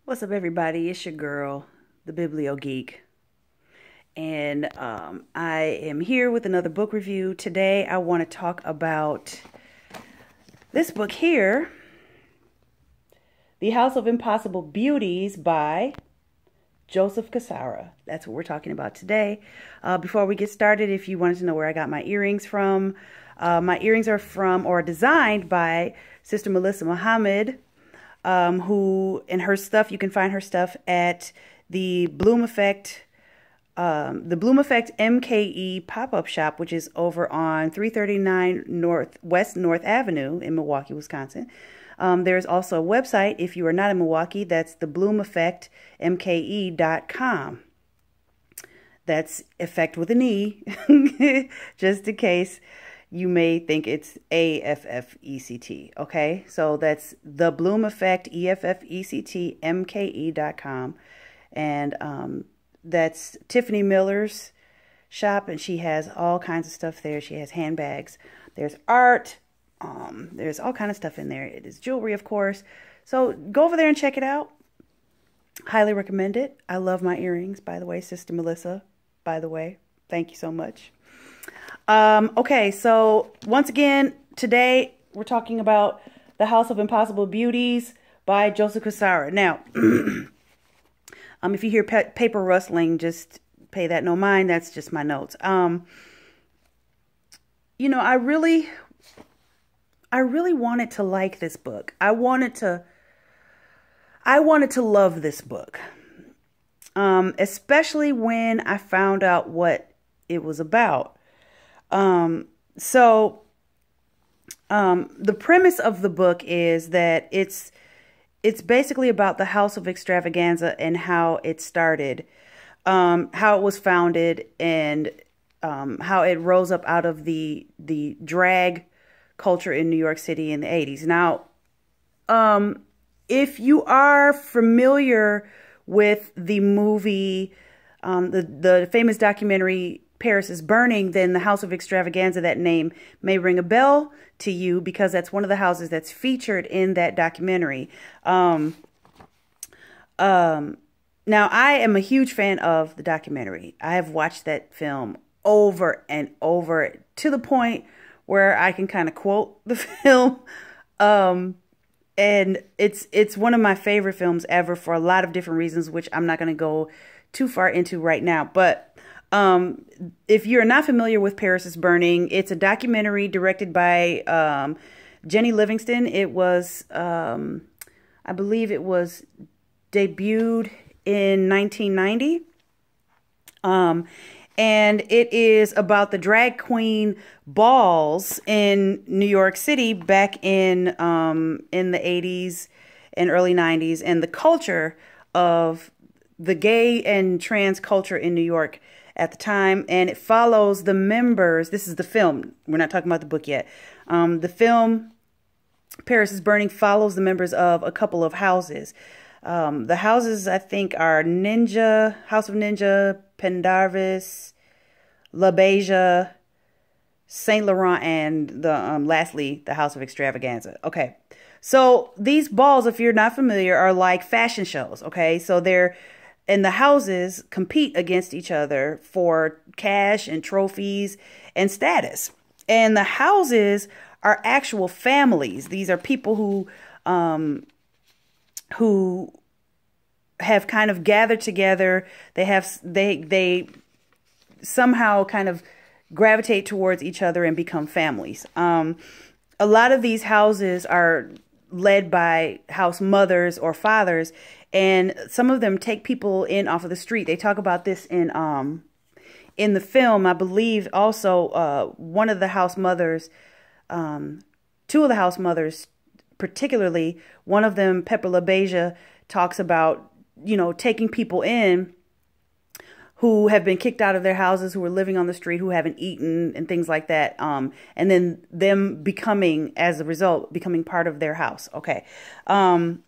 What's up, everybody? It's your girl, the Biblio Geek, and I am here with another book review. Today, I want to talk about this book here, The House of Impossible Beauties by Joseph Cassara. That's what we're talking about today. Before we get started, if you wanted to know where I got my earrings from, my earrings are from or designed by Sister Melissa Muhammad. Who in her stuff, you can find her stuff at the Bloom Effect MKE pop-up shop, which is over on 339 West North Avenue in Milwaukee, Wisconsin. There's also a website, if you are not in Milwaukee, that's thebloomeffectmke.com. That's effect with an E, just in case you may think it's AFFECT, okay? So that's the Bloom Effect, EFFECT, MKE.com. And that's Tiffany Miller's shop, and she has all kinds of stuff there. She has handbags. There's art. There's all kind of stuff in there. It is jewelry, of course. So go over there and check it out. Highly recommend it. I love my earrings, by the way, Sister Melissa, by the way. Thank you so much. Okay, so once again, today we're talking about The House of Impossible Beauties by Joseph Cassara. Now, if you hear paper rustling, just pay that no mind. That's just my notes. You know, I really wanted to like this book. I wanted to love this book. Especially when I found out what it was about. The premise of the book is that it's basically about the House of Extravaganza and how it started, how it was founded, and how it rose up out of the drag culture in New York City in the 80s. Now, if you are familiar with the movie, the famous documentary Paris is Burning, then the House of Extravaganza, that name may ring a bell to you because that's one of the houses that's featured in that documentary. Now, I am a huge fan of the documentary. I have watched that film over and over to the point where I can kind of quote the film. And it's one of my favorite films ever for a lot of different reasons, which I'm not going to go too far into right now. But if you're not familiar with Paris is Burning, it's a documentary directed by Jenny Livingston. It was, I believe it was debuted in 1990. And it is about the drag queen balls in New York City back in the 80s and early 90s, and the culture of the gay and trans culture in New York at the time. And it follows the members. This is the film. We're not talking about the book yet. The film Paris is Burning follows the members of a couple of houses. The houses, I think, are House of Ninja, Pendarvis, La Beja, Saint Laurent, and lastly, the House of Extravaganza. Okay. So these balls, if you're not familiar, are like fashion shows. Okay. So and the houses compete against each other for cash and trophies and status. And the houses are actual families. These are people who have kind of gathered together. They somehow kind of gravitate towards each other and become families. A lot of these houses are led by house mothers or fathers, and some of them take people in off of the street. They talk about this in the film. I believe also one of the house mothers, two of the house mothers particularly, one of them, Pepper LaBeija, talks about, you know, taking people in who have been kicked out of their houses, who are living on the street, who haven't eaten and things like that. And then them becoming, as a result, becoming part of their house. Okay. And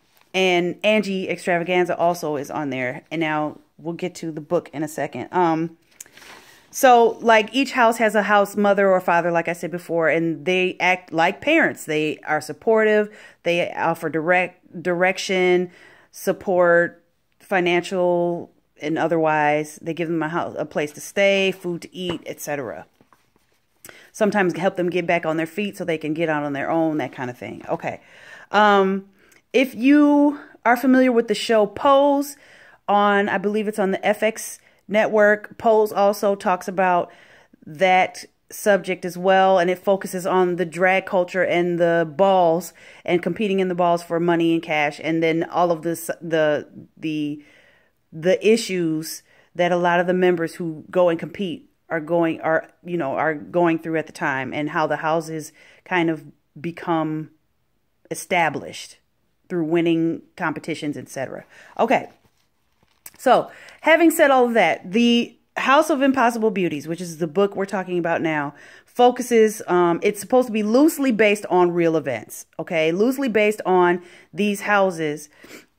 Angie Extravaganza also is on there. And now we'll get to the book in a second. So, like, each house has a house mother or father, like I said before, and they act like parents. They are supportive. They offer direction, support, financial and otherwise. They give them a house, a place to stay, food to eat, etc. Sometimes help them get back on their feet so they can get out on their own, that kind of thing. Okay. If you are familiar with the show Pose on, I believe it's on the FX network, Pose also talks about that subject as well, and it focuses on the drag culture and the balls and competing in the balls for money and cash, and then all of this the issues that a lot of the members who go and compete are going through at the time, and how the houses kind of become established through winning competitions, etc. Okay, so having said all of that, the House of Impossible Beauties, which is the book we're talking about now, focuses, it's supposed to be loosely based on real events, okay? Loosely based on these houses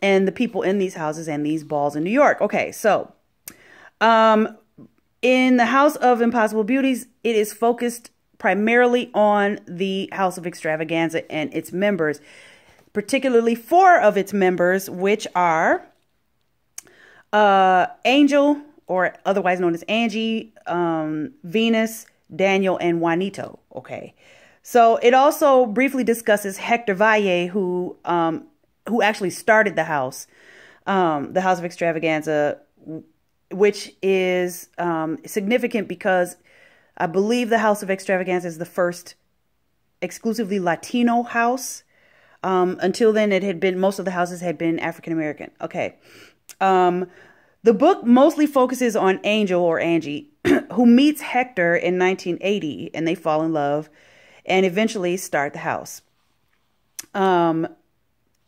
and the people in these houses and these balls in New York. Okay, so in the House of Impossible Beauties, it is focused primarily on the House of Extravaganza and its members, particularly 4 of its members, which are Angel, or otherwise known as Angie, Venus, Daniel, and Juanito. Okay, so it also briefly discusses Hector Valle, who actually started the House of Extravaganza, which is significant because I believe the House of Extravaganza is the first exclusively Latino house. Until then, it had been, most of the houses had been African American. Okay. The book mostly focuses on Angel, or Angie, who meets Hector in 1980, and they fall in love and eventually start the house.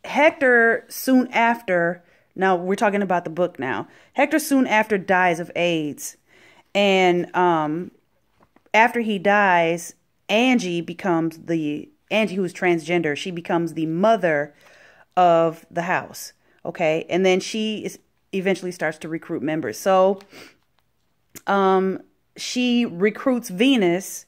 Hector soon after, now we're talking about the book now, Hector soon after dies of AIDS. And after he dies, Angie, who is transgender, she becomes the mother of the house. Okay, and then she eventually starts to recruit members. So she recruits Venus,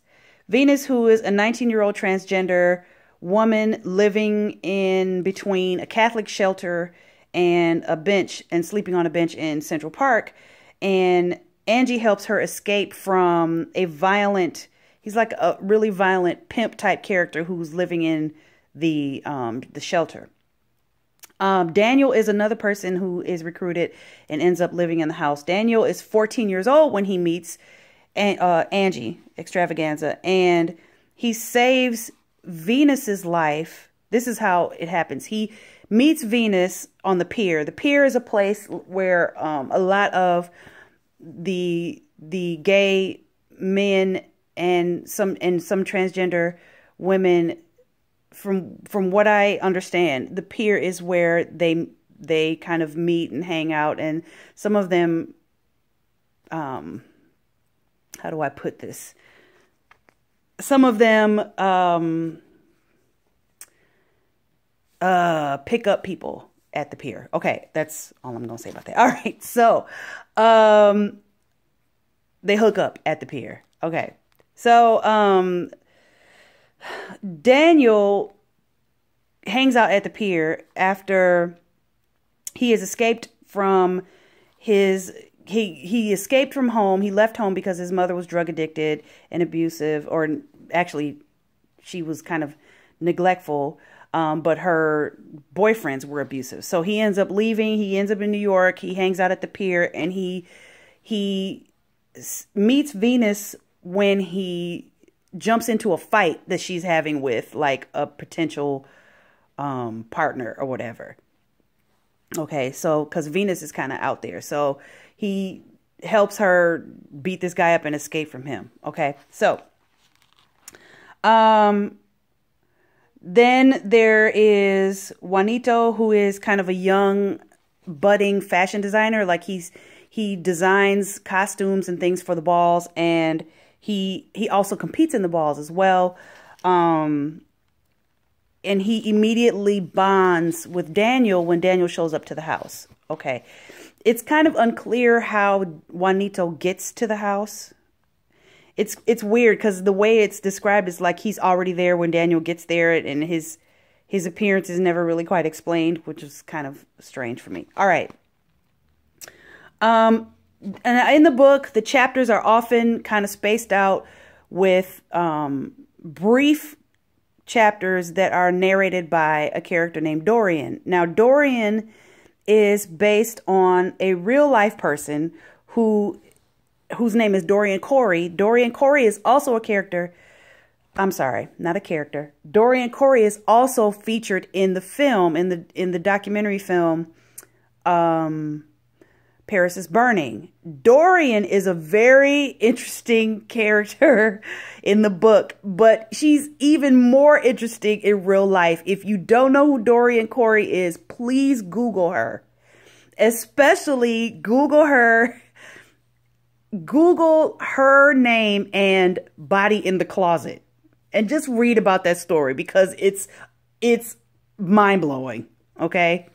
who is a 19-year-old transgender woman living in between a Catholic shelter and a bench, and sleeping on a bench in Central Park. And Angie helps her escape from he's like a really violent pimp type character who's living in the shelter. Daniel is another person who is recruited and ends up living in the house. Daniel is 14 years old when he meets Angie Extravaganza, and he saves Venus's life. This is how it happens. He meets Venus on the pier. The pier is a place where a lot of the gay men and some transgender women, from what I understand, the pier is where they kind of meet and hang out, and some of them, how do I put this? Some of them pick up people at the pier. Okay, that's all I'm gonna say about that. All right, so they hook up at the pier. Okay, so Daniel hangs out at the pier after he has escaped from he escaped from home. He left home because his mother was drug addicted and abusive, or actually she was kind of neglectful, but her boyfriends were abusive. So he ends up leaving. He ends up in New York. He hangs out at the pier, and he meets Venus when he jumps into a fight that she's having with like a potential partner or whatever. Okay, so because Venus is kind of out there, so he helps her beat this guy up and escape from him. Okay, so then there is Juanito, who is kind of a young budding fashion designer. Like he designs costumes and things for the balls, and he also competes in the balls as well. And he immediately bonds with Daniel when Daniel shows up to the house. Okay. It's kind of unclear how Juanito gets to the house. It's weird because the way it's described is like he's already there when Daniel gets there, and his His appearance is never really quite explained, which is kind of strange for me. All right. And in the book, the chapters are often kind of spaced out with brief chapters that are narrated by a character named Dorian. Now, Dorian is based on a real life person whose name is Dorian Corey. Dorian Corey is also a character. I'm sorry, not a character. Dorian Corey is also featured in the film, in the documentary film, Paris is Burning. Dorian is a very interesting character in the book, but she's even more interesting in real life. If you don't know who Dorian Corey is, please Google her. Especially Google her name and Body in the Closet. And just read about that story because it's mind-blowing, okay?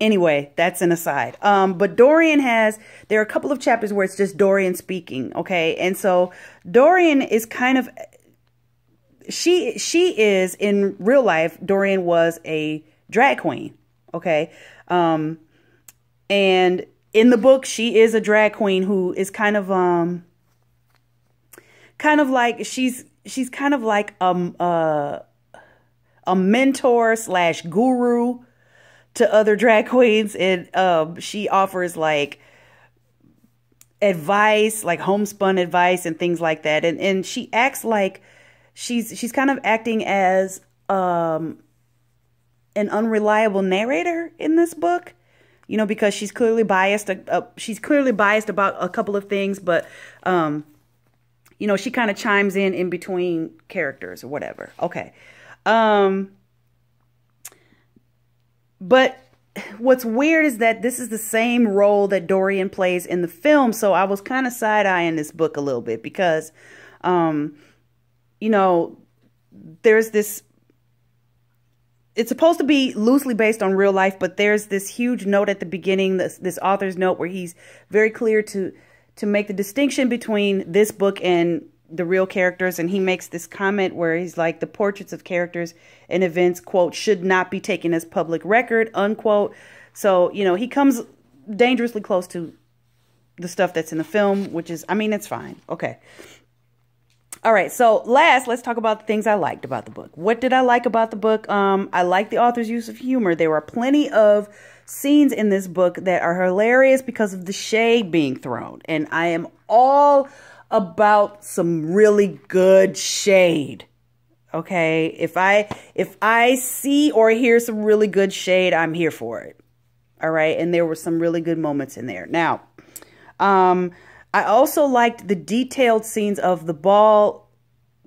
Anyway, that's an aside. But Dorian there are a couple of chapters where it's just Dorian speaking, okay? And so Dorian is kind of, she is, in real life, Dorian was a drag queen, okay? And in the book, she is a drag queen who is kind of like, she's kind of like a mentor / guru to other drag queens, and she offers like advice, like homespun advice and things like that, and she acts like she's kind of acting as an unreliable narrator in this book, you know, because she's clearly biased. She's clearly biased about a couple of things, but you know, she kind of chimes in between characters or whatever. Okay. But what's weird is that this is the same role that Dorian plays in the film. So I was kind of side-eyeing this book a little bit because, you know, there's this, it's supposed to be loosely based on real life, but there's this huge note at the beginning, this author's note, where he's very clear to make the distinction between this book and the real characters. And he makes this comment where he's like, the portraits of characters and events, quote, should not be taken as public record, unquote. So, you know, he comes dangerously close to the stuff that's in the film, which is, I mean, it's fine. Okay. All right. So let's talk about the things I liked about the book. What did I like about the book? I like the author's use of humor. There were plenty of scenes in this book that are hilarious because of the shade being thrown. And I am all about some really good shade. Okay. If I see or hear some really good shade, I'm here for it. All right. And there were some really good moments in there. Now, I also liked the detailed scenes of the ball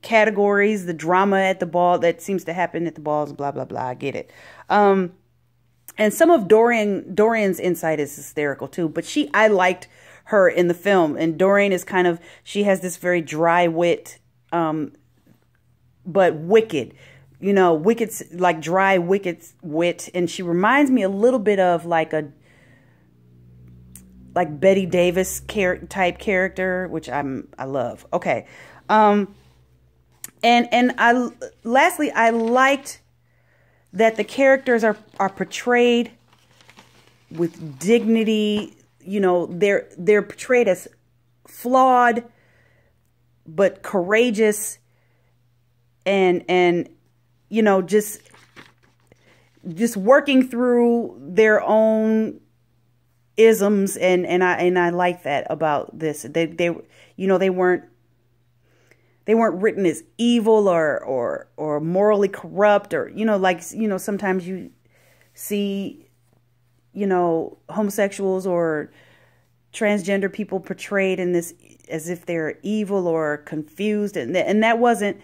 categories, the drama at the ball that seems to happen at the balls, blah, blah, blah. I get it. And some of Dorian's insight is hysterical too, but I liked her in the film. And Dorian is kind of, she has this very dry wit, but wicked, you know, wicked, like dry, wicked wit. And she reminds me a little bit of like Betty Davis type character, which I love. Okay. Lastly, I liked that the characters are portrayed with dignity. You know, they're portrayed as flawed, but courageous and, you know, just working through their own isms. And I like that about this. They you know, they weren't written as evil or morally corrupt, or, you know, like, you know, sometimes you see, you know, homosexuals or transgender people portrayed in this as if they're evil or confused, and that wasn't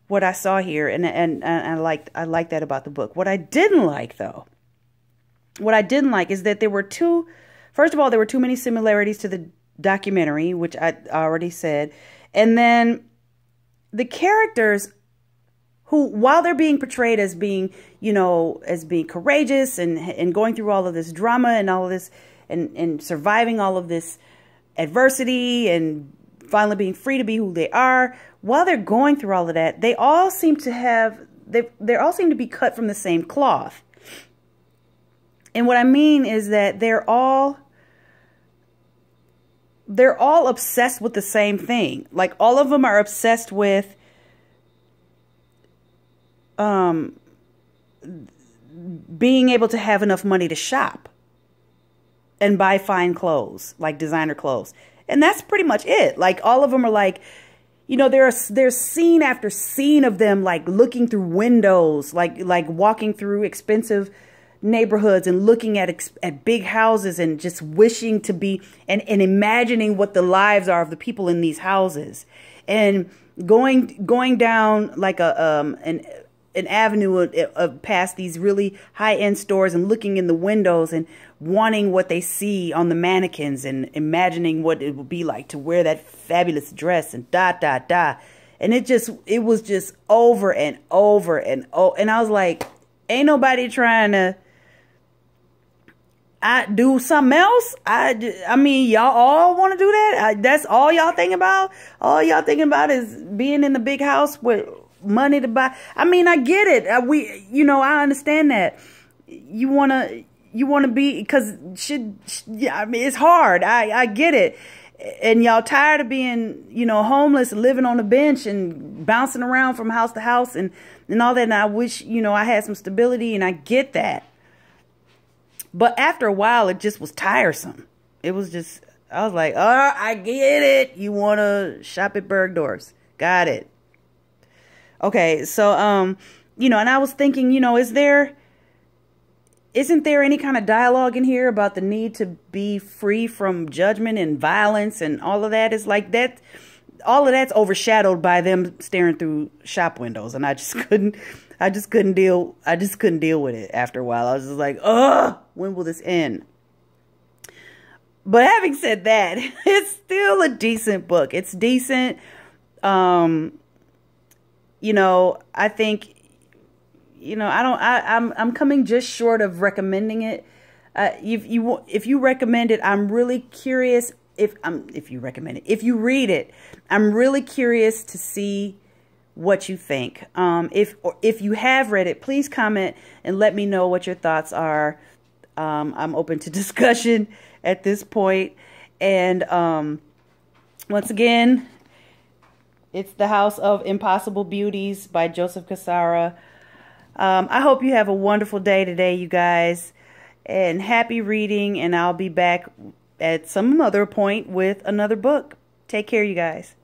what I saw here, and I liked that about the book. What I didn't like is that there were too many similarities to the documentary, which I already said, and then the characters who, while they're being portrayed as being, you know, as being courageous and going through all of this drama and all of this and surviving all of this adversity and finally being free to be who they are, while they're going through all of that, they all seem to have they all seem to be cut from the same cloth. And what I mean is that they're all obsessed with the same thing. Like, all of them are obsessed with being able to have enough money to shop and buy fine clothes, like designer clothes. And that's pretty much it. Like, all of them are like, you know, there's scene after scene of them like looking through windows, like walking through expensive neighborhoods and looking at big houses and just wishing to be and imagining what the lives are of the people in these houses, and going down like an avenue of past these really high-end stores and looking in the windows and wanting what they see on the mannequins and imagining what it would be like to wear that fabulous dress and and it was just over and over and over. And I was like, ain't nobody trying to do something else? I mean, y'all all want to do that? That's all y'all thinking about? All y'all thinking about is being in the big house with money to buy. I mean, I get it. I understand that. You want to be, because yeah, I mean, it's hard. I get it. And y'all tired of being, homeless and living on the bench and bouncing around from house to house and all that. And I wish, I had some stability, and I get that. But after a while, it just was tiresome. It was just, I was like, oh, I get it. You want to shop at Bergdorf's. Got it. Okay, so, and I was thinking, isn't there any kind of dialogue in here about the need to be free from judgment and violence and all of that? Is like that, all of that's overshadowed by them staring through shop windows, and I just couldn't deal with it after a while. I was just like, ugh, when will this end? But having said that, it's still a decent book. It's decent. I think, I'm coming just short of recommending it. If you recommend it, I'm really curious. If you recommend it, if you read it, I'm really curious to see what you think. If you have read it, please comment and let me know what your thoughts are. I'm open to discussion at this point. And once again, it's The House of Impossible Beauties by Joseph Cassara. I hope you have a wonderful day today, you guys, and happy reading. And I'll be back at some other point with another book. Take care, you guys.